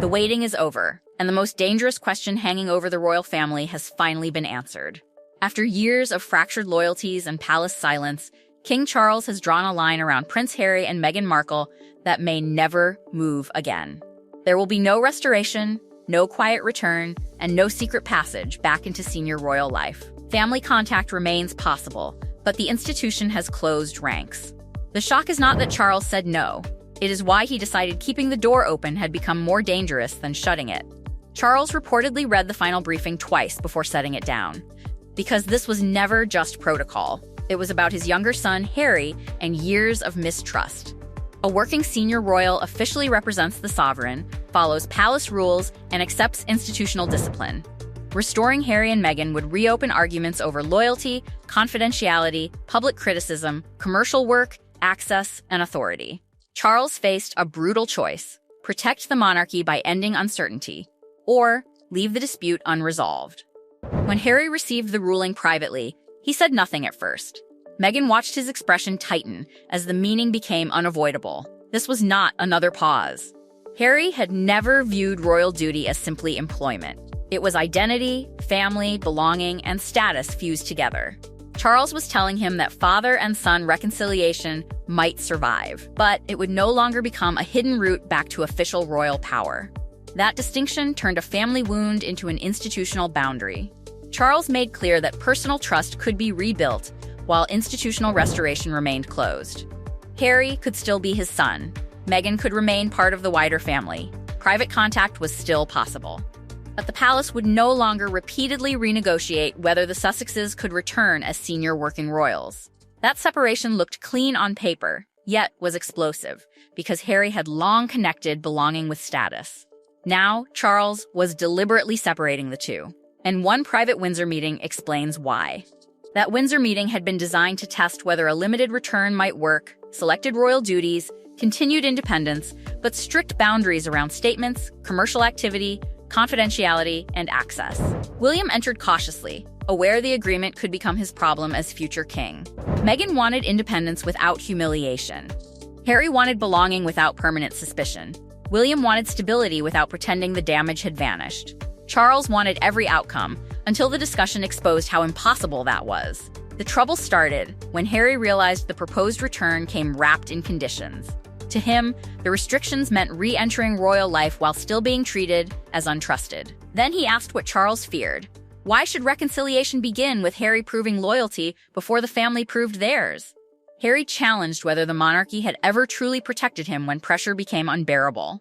The waiting is over, and the most dangerous question hanging over the royal family has finally been answered. After years of fractured loyalties and palace silence, King Charles has drawn a line around Prince Harry and Meghan Markle that may never move again. There will be no restoration, no quiet return, and no secret passage back into senior royal life. Family contact remains possible, but the institution has closed ranks. The shock is not that Charles said no. It is why he decided keeping the door open had become more dangerous than shutting it. Charles reportedly read the final briefing twice before setting it down. Because this was never just protocol. It was about his younger son, Harry, and years of mistrust. A working senior royal officially represents the sovereign, follows palace rules, and accepts institutional discipline. Restoring Harry and Meghan would reopen arguments over loyalty, confidentiality, public criticism, commercial work, access, and authority. Charles faced a brutal choice: protect the monarchy by ending uncertainty, or leave the dispute unresolved. When Harry received the ruling privately, he said nothing at first. Meghan watched his expression tighten as the meaning became unavoidable. This was not another pause. Harry had never viewed royal duty as simply employment. It was identity, family, belonging, and status fused together. Charles was telling him that father and son reconciliation might survive, but it would no longer become a hidden route back to official royal power. That distinction turned a family wound into an institutional boundary. Charles made clear that personal trust could be rebuilt, while institutional restoration remained closed. Harry could still be his son. Meghan could remain part of the wider family. Private contact was still possible. But the palace would no longer repeatedly renegotiate whether the Sussexes could return as senior working royals. That separation looked clean on paper, yet was explosive, because Harry had long connected belonging with status. Now, Charles was deliberately separating the two. And one private Windsor meeting explains why. That Windsor meeting had been designed to test whether a limited return might work, selected royal duties, continued independence, but strict boundaries around statements, commercial activity, confidentiality, and access. William entered cautiously, aware the agreement could become his problem as future king. Meghan wanted independence without humiliation. Harry wanted belonging without permanent suspicion. William wanted stability without pretending the damage had vanished. Charles wanted every outcome, until the discussion exposed how impossible that was. The trouble started when Harry realized the proposed return came wrapped in conditions. To him, the restrictions meant re-entering royal life while still being treated as untrusted. Then he asked what Charles feared. Why should reconciliation begin with Harry proving loyalty before the family proved theirs? Harry challenged whether the monarchy had ever truly protected him when pressure became unbearable.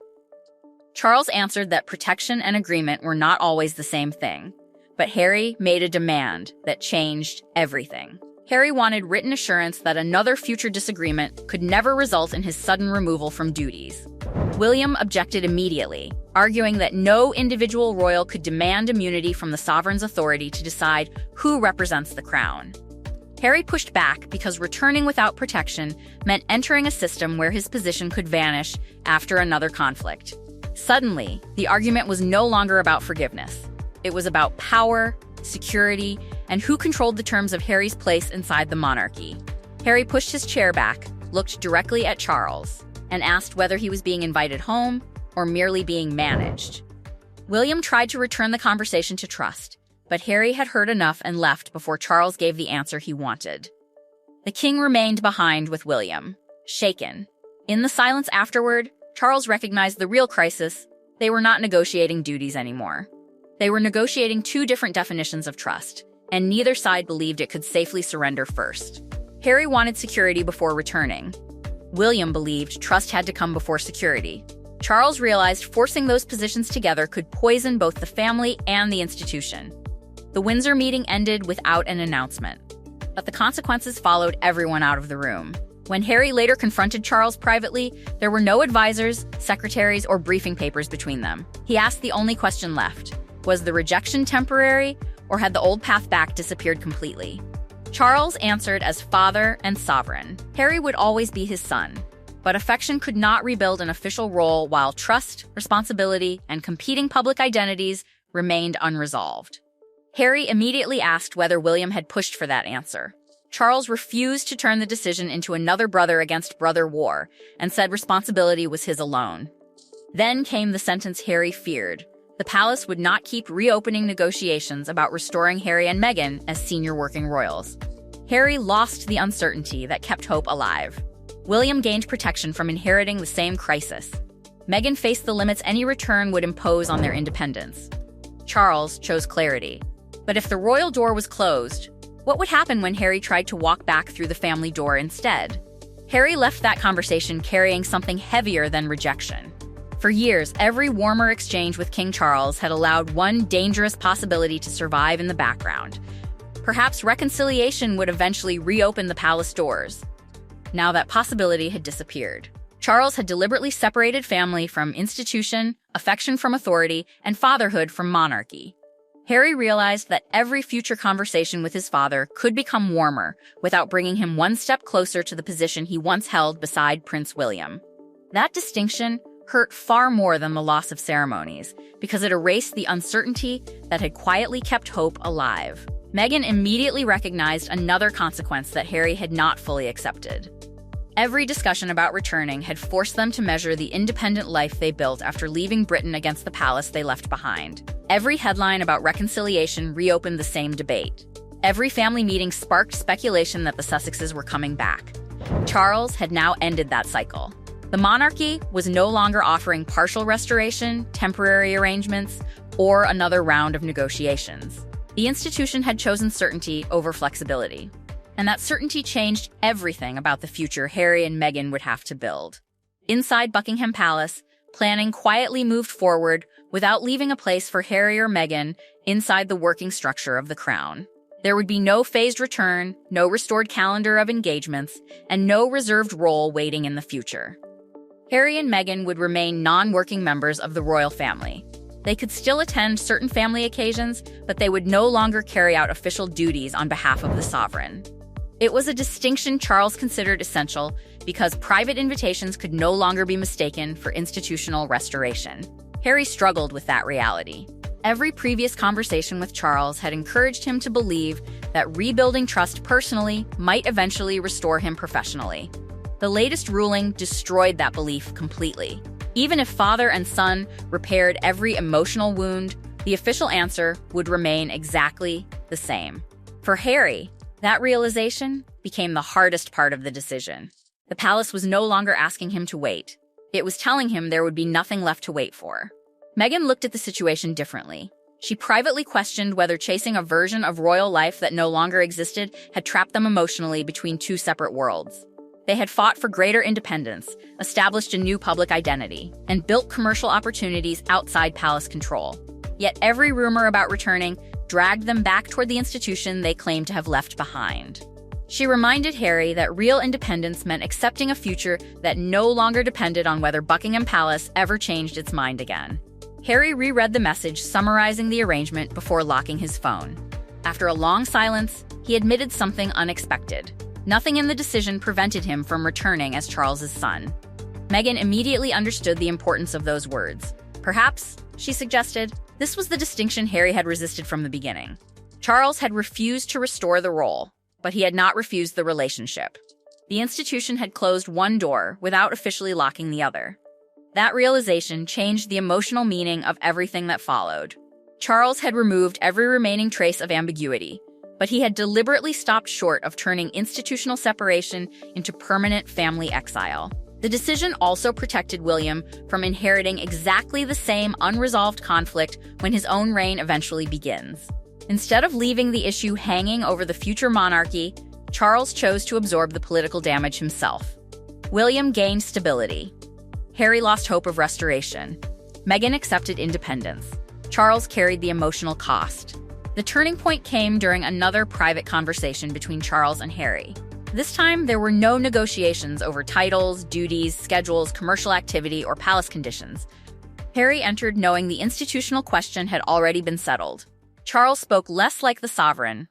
Charles answered that protection and agreement were not always the same thing, but Harry made a demand that changed everything. Harry wanted written assurance that another future disagreement could never result in his sudden removal from duties. William objected immediately, arguing that no individual royal could demand immunity from the sovereign's authority to decide who represents the crown. Harry pushed back because returning without protection meant entering a system where his position could vanish after another conflict. Suddenly, the argument was no longer about forgiveness. It was about power, security, and who controlled the terms of Harry's place inside the monarchy. Harry pushed his chair back, looked directly at Charles, and asked whether he was being invited home or merely being managed. William tried to return the conversation to trust, but Harry had heard enough and left before Charles gave the answer he wanted. The king remained behind with William, shaken. In the silence afterward, Charles recognized the real crisis. They were not negotiating duties anymore. They were negotiating two different definitions of trust, and neither side believed it could safely surrender first. Harry wanted security before returning. William believed trust had to come before security. Charles realized forcing those positions together could poison both the family and the institution. The Windsor meeting ended without an announcement, but the consequences followed everyone out of the room. When Harry later confronted Charles privately, there were no advisors, secretaries, or briefing papers between them. He asked the only question left: was the rejection temporary, or had the old path back disappeared completely? Charles answered as father and sovereign. Harry would always be his son, but affection could not rebuild an official role while trust, responsibility, and competing public identities remained unresolved. Harry immediately asked whether William had pushed for that answer. Charles refused to turn the decision into another brother against brother war and said responsibility was his alone. Then came the sentence Harry feared. The palace would not keep reopening negotiations about restoring Harry and Meghan as senior working royals. Harry lost the uncertainty that kept hope alive. William gained protection from inheriting the same crisis. Meghan faced the limits any return would impose on their independence. Charles chose clarity. But if the royal door was closed, what would happen when Harry tried to walk back through the family door instead? Harry left that conversation carrying something heavier than rejection. For years, every warmer exchange with King Charles had allowed one dangerous possibility to survive in the background. Perhaps reconciliation would eventually reopen the palace doors. Now that possibility had disappeared. Charles had deliberately separated family from institution, affection from authority, and fatherhood from monarchy. Harry realized that every future conversation with his father could become warmer without bringing him one step closer to the position he once held beside Prince William. That distinction hurt far more than the loss of ceremonies because it erased the uncertainty that had quietly kept hope alive. Meghan immediately recognized another consequence that Harry had not fully accepted. Every discussion about returning had forced them to measure the independent life they built after leaving Britain against the palace they left behind. Every headline about reconciliation reopened the same debate. Every family meeting sparked speculation that the Sussexes were coming back. Charles had now ended that cycle. The monarchy was no longer offering partial restoration, temporary arrangements, or another round of negotiations. The institution had chosen certainty over flexibility. And that certainty changed everything about the future Harry and Meghan would have to build. Inside Buckingham Palace, planning quietly moved forward without leaving a place for Harry or Meghan inside the working structure of the crown. There would be no phased return, no restored calendar of engagements, and no reserved role waiting in the future. Harry and Meghan would remain non-working members of the royal family. They could still attend certain family occasions, but they would no longer carry out official duties on behalf of the sovereign. It was a distinction Charles considered essential because private invitations could no longer be mistaken for institutional restoration. Harry struggled with that reality. Every previous conversation with Charles had encouraged him to believe that rebuilding trust personally might eventually restore him professionally. The latest ruling destroyed that belief completely. Even if father and son repaired every emotional wound, the official answer would remain exactly the same. For Harry, that realization became the hardest part of the decision. The palace was no longer asking him to wait. It was telling him there would be nothing left to wait for. Meghan looked at the situation differently. She privately questioned whether chasing a version of royal life that no longer existed had trapped them emotionally between two separate worlds. They had fought for greater independence, established a new public identity, and built commercial opportunities outside palace control. Yet every rumor about returning dragged them back toward the institution they claimed to have left behind. She reminded Harry that real independence meant accepting a future that no longer depended on whether Buckingham Palace ever changed its mind again. Harry reread the message summarizing the arrangement before locking his phone. After a long silence, he admitted something unexpected. Nothing in the decision prevented him from returning as Charles's son. Meghan immediately understood the importance of those words. Perhaps, she suggested, this was the distinction Harry had resisted from the beginning. Charles had refused to restore the role, but he had not refused the relationship. The institution had closed one door without officially locking the other. That realization changed the emotional meaning of everything that followed. Charles had removed every remaining trace of ambiguity, but he had deliberately stopped short of turning institutional separation into permanent family exile. The decision also protected William from inheriting exactly the same unresolved conflict when his own reign eventually begins. Instead of leaving the issue hanging over the future monarchy, Charles chose to absorb the political damage himself. William gained stability. Harry lost hope of restoration. Meghan accepted independence. Charles carried the emotional cost. The turning point came during another private conversation between Charles and Harry. This time, there were no negotiations over titles, duties, schedules, commercial activity, or palace conditions. Harry entered knowing the institutional question had already been settled. Charles spoke less like the sovereign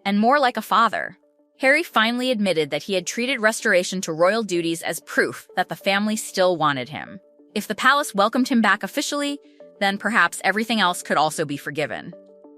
and more like a father. Harry finally admitted that he had treated restoration to royal duties as proof that the family still wanted him. If the palace welcomed him back officially, then perhaps everything else could also be forgiven.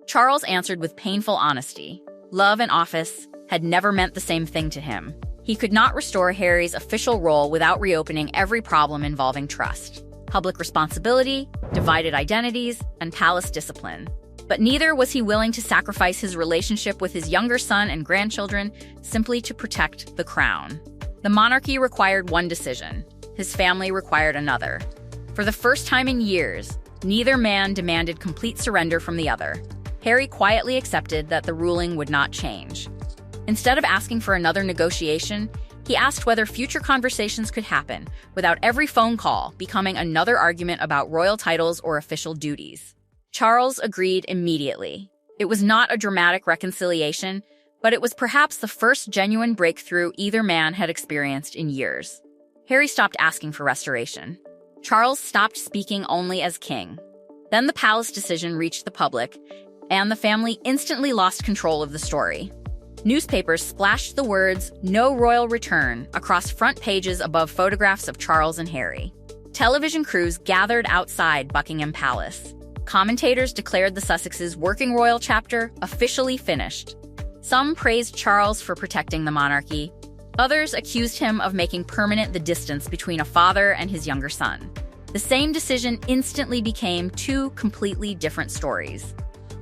Charles answered with painful honesty. Love and office had never meant the same thing to him. He could not restore Harry's official role without reopening every problem involving trust. public responsibility, divided identities, and palace discipline. But neither was he willing to sacrifice his relationship with his younger son and grandchildren simply to protect the crown. The monarchy required one decision. His family required another. For the first time in years, neither man demanded complete surrender from the other. Harry quietly accepted that the ruling would not change. Instead of asking for another negotiation, he asked whether future conversations could happen without every phone call becoming another argument about royal titles or official duties. Charles agreed immediately. It was not a dramatic reconciliation, but it was perhaps the first genuine breakthrough either man had experienced in years. Harry stopped asking for restoration. Charles stopped speaking only as king. Then the palace decision reached the public, and the family instantly lost control of the story. Newspapers splashed the words, "No royal return," across front pages above photographs of Charles and Harry. Television crews gathered outside Buckingham Palace. Commentators declared the Sussexes' working royal chapter officially finished. Some praised Charles for protecting the monarchy. Others accused him of making permanent the distance between a father and his younger son. The same decision instantly became two completely different stories.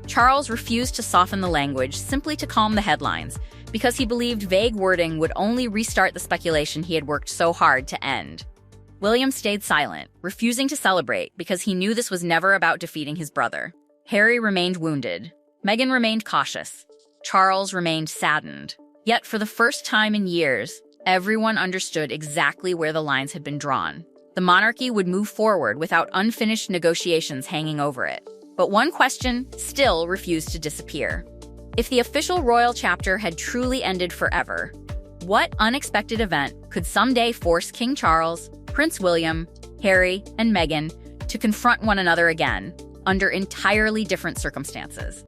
Charles refused to soften the language simply to calm the headlines, because he believed vague wording would only restart the speculation he had worked so hard to end. William stayed silent, refusing to celebrate because he knew this was never about defeating his brother. Harry remained wounded. Meghan remained cautious. Charles remained saddened. Yet for the first time in years, everyone understood exactly where the lines had been drawn. The monarchy would move forward without unfinished negotiations hanging over it. But one question still refused to disappear. If the official royal chapter had truly ended forever, what unexpected event could someday force King Charles, Prince William, Harry, and Meghan to confront one another again under entirely different circumstances?